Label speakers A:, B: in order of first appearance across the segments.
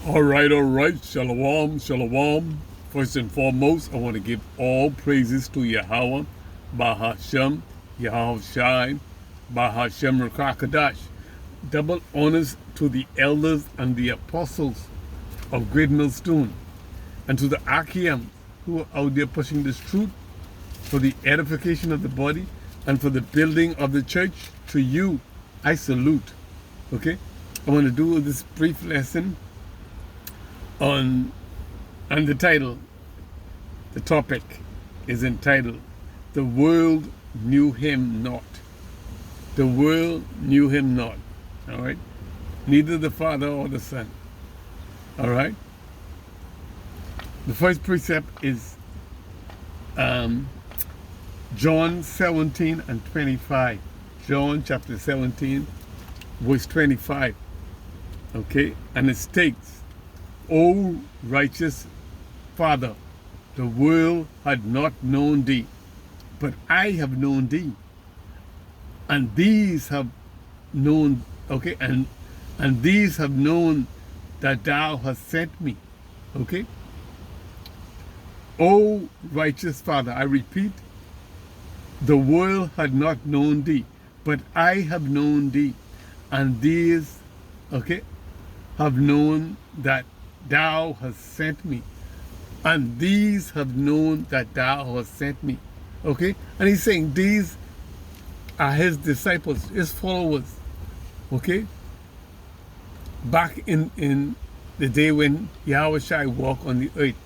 A: All right. Shalom, shalom. First and foremost, I want to give all praises to Yahweh, Bahashem, Yahweh Shai, Bahashem Rakakadash. Double honors to the elders and the apostles of Great Millstone, and to the Achaeans who are out there pushing this truth for the edification of the body and for the building of the church. To you, I salute. Okay? I want to do this brief lesson on the title. The topic is entitled, The World Knew Him Not. The world knew him not. All right? Neither the Father or the Son. All right? The first precept is John 17 and 25. John chapter 17, verse 25. Okay? And it states, O righteous Father, the world had not known thee, but I have known thee. And these have known, okay, and these have known that thou hast sent me. Okay? O righteous Father, I repeat, the world had not known thee, but I have known thee. And these, okay, have known that thou hast sent me. And these have known that thou hast sent me. Okay? And he's saying these are his disciples, his followers. Okay? Back in the day when Yahweh Shai walked on the earth,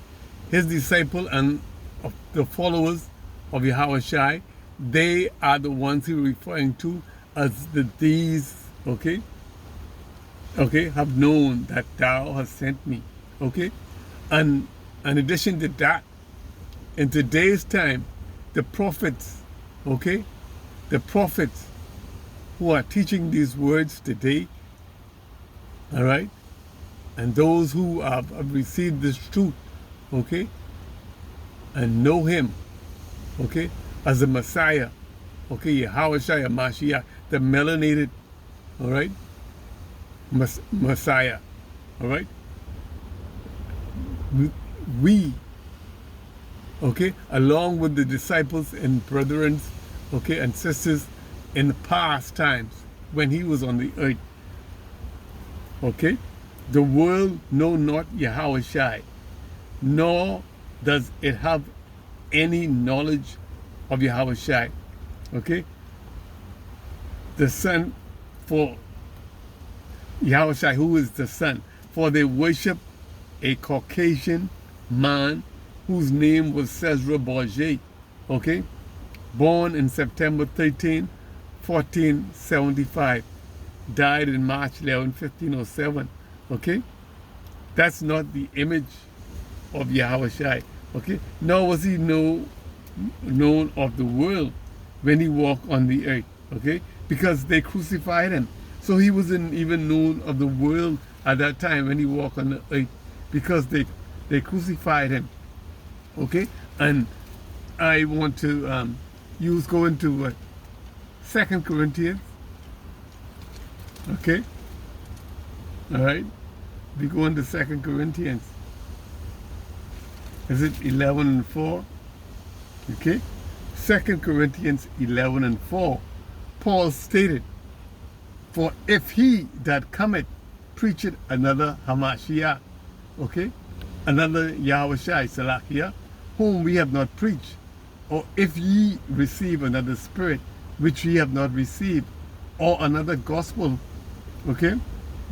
A: his disciple and the followers of Yahweh Shai, they are the ones he's referring to as these, okay? Okay, have known that thou hast sent me. Okay? And in addition to that, in today's time, the prophets, okay? The prophets who are teaching these words today, all right? And those who have received this truth, okay? And know him, okay? As the Messiah, okay? Yahweh Shai Mashiach, the melanated, all right? Messiah, all right? We, okay, along with the disciples and brethren, okay, and sisters in the past times when he was on the earth, okay, the world know not Yahweh Shai, nor does it have any knowledge of Yahweh Shai, okay? The Son, for Yahweh Shai, who is the Son, for they worship a Caucasian man whose name was Cesar Borgia, okay? Born in September 13, 1475. Died in March 11, 1507, okay? That's not the image of Yahweh Shai, okay? Nor was he known of the world when he walked on the earth, okay? Because they crucified him. So he wasn't even known of the world at that time when he walked on the earth, because they crucified him. Okay? And I want to go into 2 Corinthians. Okay? All right? We go into 2 Corinthians. Is it 11 and 4? Okay? 2 Corinthians 11 and 4. Paul stated, for if he that cometh preacheth another Hamashiach, okay, another Yahweh Shai, Salakia, whom we have not preached, or if ye receive another spirit, which ye have not received, or another gospel, okay,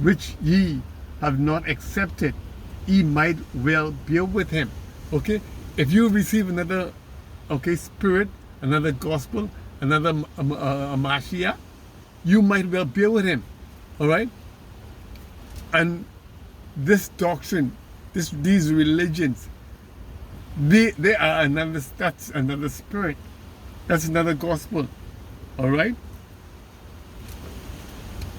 A: which ye have not accepted, ye might well bear with him, okay? If you receive another, okay, spirit, another gospel, another Mashiach, you might well bear with him, all right? And this doctrine, these religions, they are that's another spirit. That's another gospel, all right?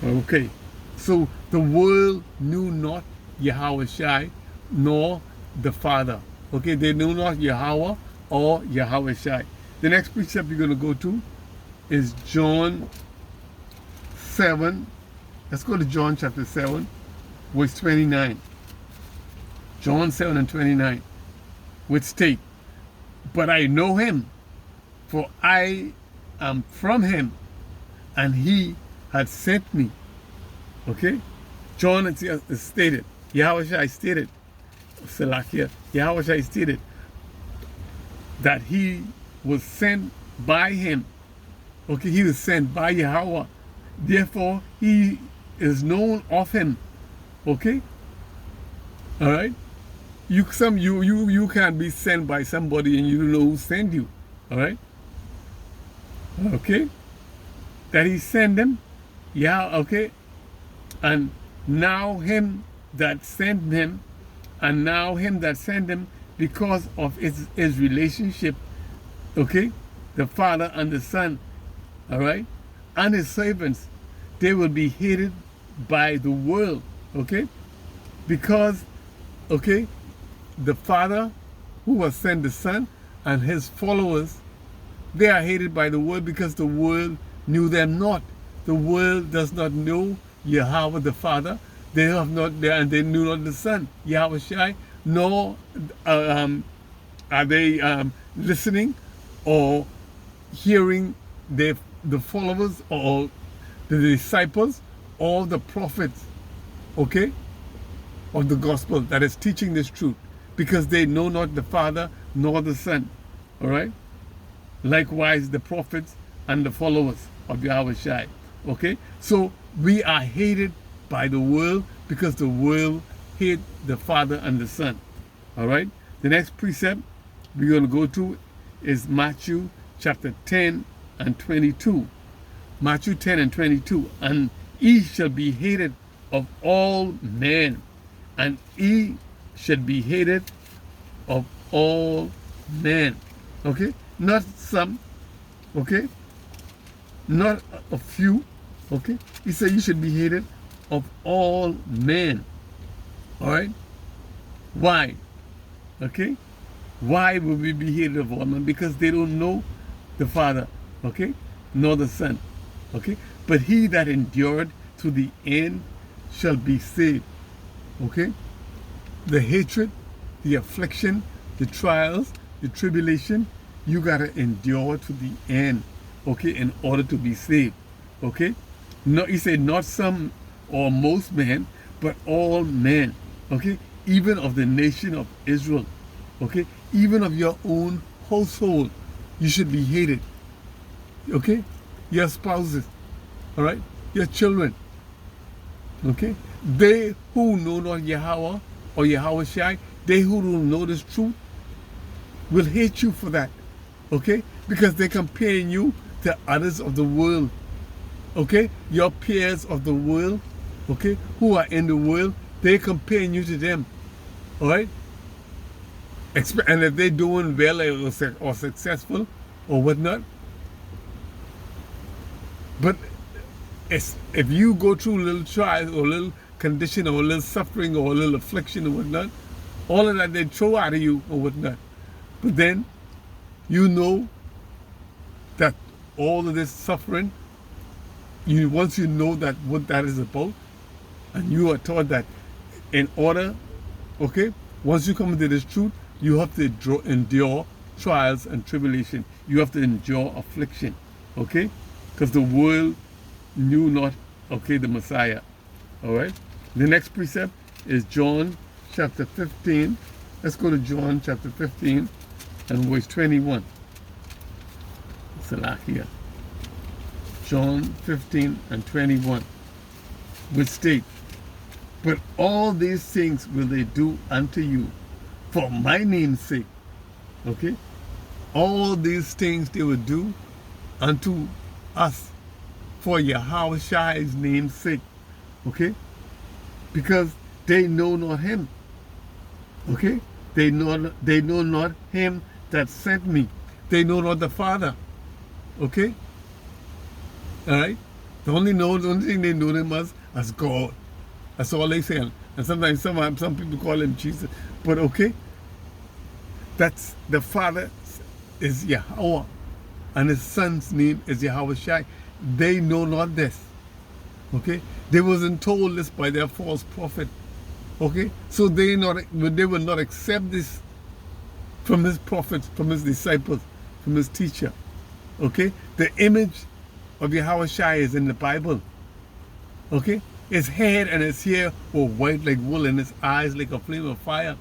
A: Okay, so the world knew not Yahweh Shai, nor the Father. Okay, they knew not Yahweh or Yahweh Shai. The next precept you're going to go to is John 7. Let's go to John chapter 7, verse 29. John 7 and 29, which state, but I know him, for I am from him, and he had sent me. Okay? John is stated, Yahweh stated, Salakia, Yahweh stated that he was sent by him. Okay, he was sent by Yahweh. Therefore, he is known of him. Okay? All right? You can't be sent by somebody and you don't know who sent you. All right? Okay? That he sent them. Yeah, okay? And now him that sent him, and now him that sent him, because of his relationship, okay? The Father and the Son, all right? And his servants, they will be hated by the world, okay? Because, okay, the Father who has sent the Son and his followers, they are hated by the world because the world knew them not. The world does not know Yahweh the Father. They have not, and they knew not the Son, Yahweh Shai, nor are they listening or hearing the followers or the disciples or the prophets, okay, of the gospel that is teaching this truth, because they know not the Father nor the Son, all right? Likewise, the prophets and the followers of Yahweh Shai, okay? So we are hated by the world because the world hate the Father and the Son, all right? The next precept we're going to go to is Matthew chapter 10 and 22. Matthew 10 and 22. And ye shall be hated of all men, and ye shall be hated of all men. Okay? Not some, okay? Not a few, okay? He said you should be hated of all men. All right? Why? Okay? Why would we be hated of all men? Because they don't know the Father, okay? Nor the Son, okay? But he that endured to the end shall be saved, okay? The hatred, the affliction, the trials, the tribulation, you got to endure to the end, okay, in order to be saved, okay? No, he said not some or most men, but all men, okay? Even of the nation of Israel, okay? Even of your own household, you should be hated, okay? Your spouses, all right? Your children, okay? They who know not Yahweh or Yahweh Shai, they who don't know this truth, will hate you for that, okay? Because they're comparing you to others of the world, okay? Your peers of the world, okay, who are in the world, they're comparing you to them, all right? And if they're doing well or successful or whatnot, but if you go through a little trial or a little condition or a little suffering or a little affliction or whatnot, all of that they throw out of you or whatnot. But then you know that all of this suffering, once you know that what that is about, and you are taught that in order, okay, once you come into this truth, you have to endure trials and tribulation. You have to endure affliction, okay? Because the world knew not, okay, the Messiah, all right? The next precept is John chapter 15. Let's go to John chapter 15 and verse 21. Salakia. John 15 and 21, which state, but all these things will they do unto you for my name's sake. Okay? All these things they will do unto us for Yahweh Shai's name's sake. Okay? Because they know not him. Okay? They know not him that sent me. They know not the Father. Okay? Alright? The only thing they know him as God. That's all they say. And sometimes some people call him Jesus. But okay? That's the Father is Yahweh. And his Son's name is Yahweh Shai. They know not this. Okay? They wasn't told this by their false prophet. Okay, so they will not accept this from his prophets, from his disciples, from his teacher. Okay, the image of Yahushua is in the Bible. Okay, his head and his hair were white like wool, and his eyes like a flame of fire.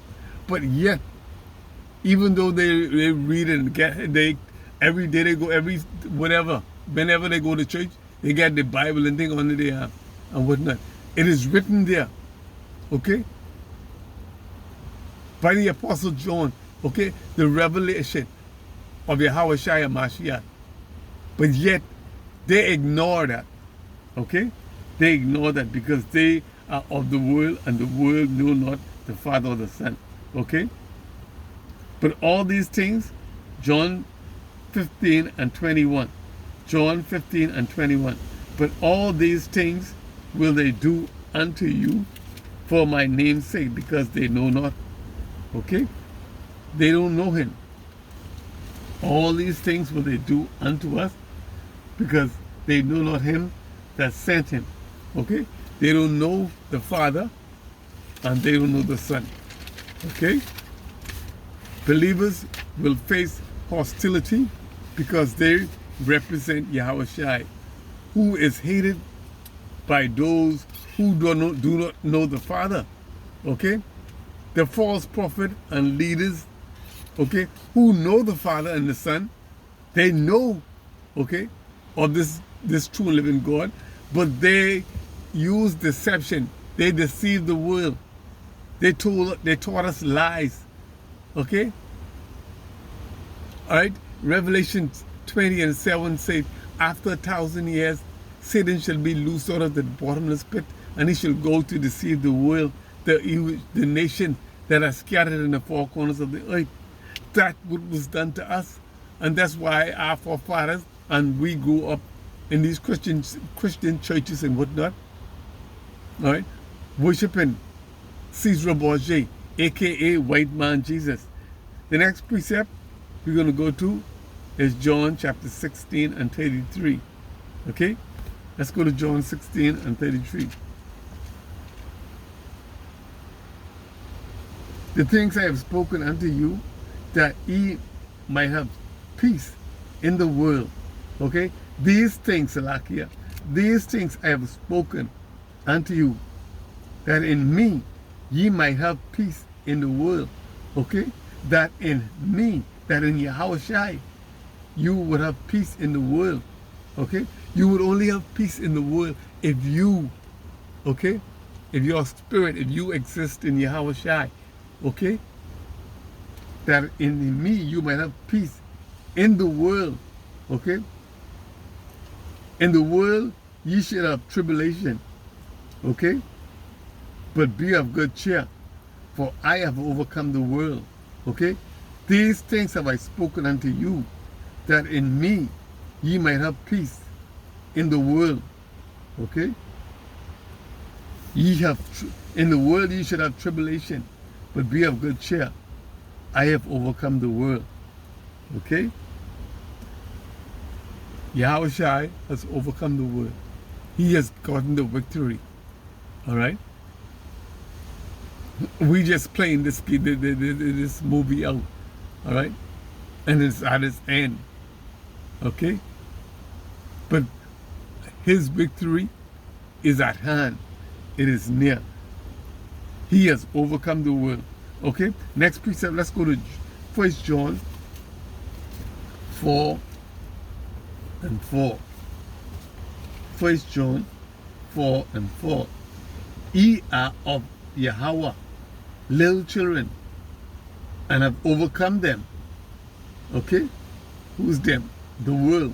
A: But yet, even though they read and every day they go, whenever they go to church, they get the Bible and thing on their arm and whatnot. It is written there, okay, by the Apostle John, okay, the revelation of Yahushua Mashiach. But yet, they ignore that, okay? They ignore that because they are of the world, and the world know not the Father or the Son, okay? But all these things, John 15 and 21. John 15 and 21. But all these things will they do unto you for my name's sake, because they know not. Okay? They don't know him. All these things will they do unto us because they know not him that sent him. Okay? They don't know the Father and they don't know the Son. Okay? Believers will face hostility because they represent Yahushua, who is hated by those who do not know the Father. Okay? The false prophet and leaders, okay, who know the Father and the Son, they know, okay, of this true and living God, but they use deception. They deceive the world. They taught us lies. Okay? All right? Revelation 20 and 7 says, after 1,000 years, Satan shall be loosed out of the bottomless pit, and he shall go to deceive the world, the nation that are scattered in the four corners of the earth. That was done to us. And that's why our forefathers and we grew up in these Christian churches and whatnot. All right? Worshiping Caesar Borgia, a.k.a. White Man Jesus. The next precept we're going to go to is John chapter 16 and 33. Okay? Let's go to John 16 and 33. The things I have spoken unto you, that ye might have peace in the world. Okay? These things, Salakia, these things I have spoken unto you, that in me ye might have peace in the world. Okay? That in me, that in Yahushua, you would have peace in the world. Okay? You would only have peace in the world if you, okay, if your spirit, if you exist in Yahushua. Okay? That in me you might have peace in the world. Okay? In the world ye shall have tribulation. Okay? But be of good cheer, for I have overcome the world. Okay? These things have I spoken unto you, that in me ye might have peace in the world. Okay? In the world ye should have tribulation, but be of good cheer. I have overcome the world. Okay? Yahushua has overcome the world. He has gotten the victory. All right? We just playing this movie out. All right? And it's at its end. Okay? But his victory is at hand. It is near. He has overcome the world. Okay? Next precept, let's go to 1 John 4 and 4. 1 John 4 and 4. Ye are of Yahweh, little children, and have overcome them. Okay? Who's them? The world.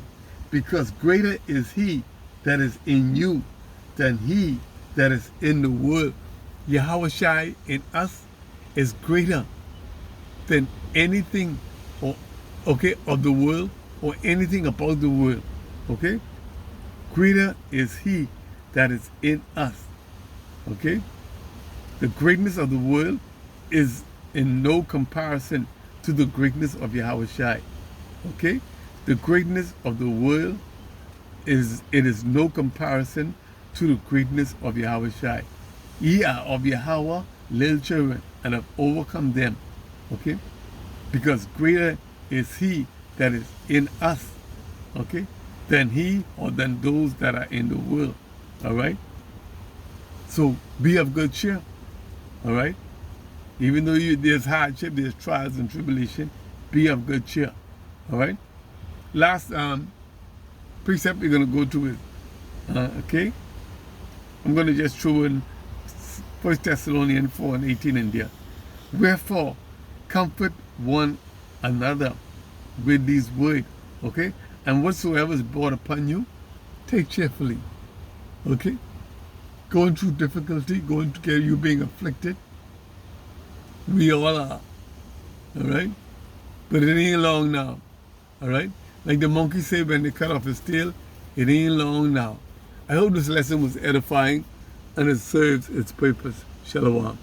A: Because greater is he that is in you than he that is in the world. Yahushua in us is greater than anything of the world or anything about the world. Okay? Greater is he that is in us. Okay? The greatness of the world is in no comparison to the greatness of Yahushua. Okay? The greatness of the world is no comparison to the greatness of Yahushua. Ye are of Yahweh, little children and have overcome them. Okay? Because greater is he that is in us, okay, than he or than those that are in the world. All right? So be of good cheer. All right? Even though there's hardship, there's trials and tribulation, be of good cheer. All right? Last precept we're going to go to is, okay? I'm going to just throw in 1 Thessalonians 4 and 18 in there. Wherefore, comfort one another with these words, okay? And whatsoever is brought upon you, take cheerfully, okay? Going through difficulty, going through you being afflicted, we all are, all right? But it ain't long now, all right? Like the monkey said when they cut off his tail, it ain't long now. I hope this lesson was edifying and it serves its purpose. Shalom.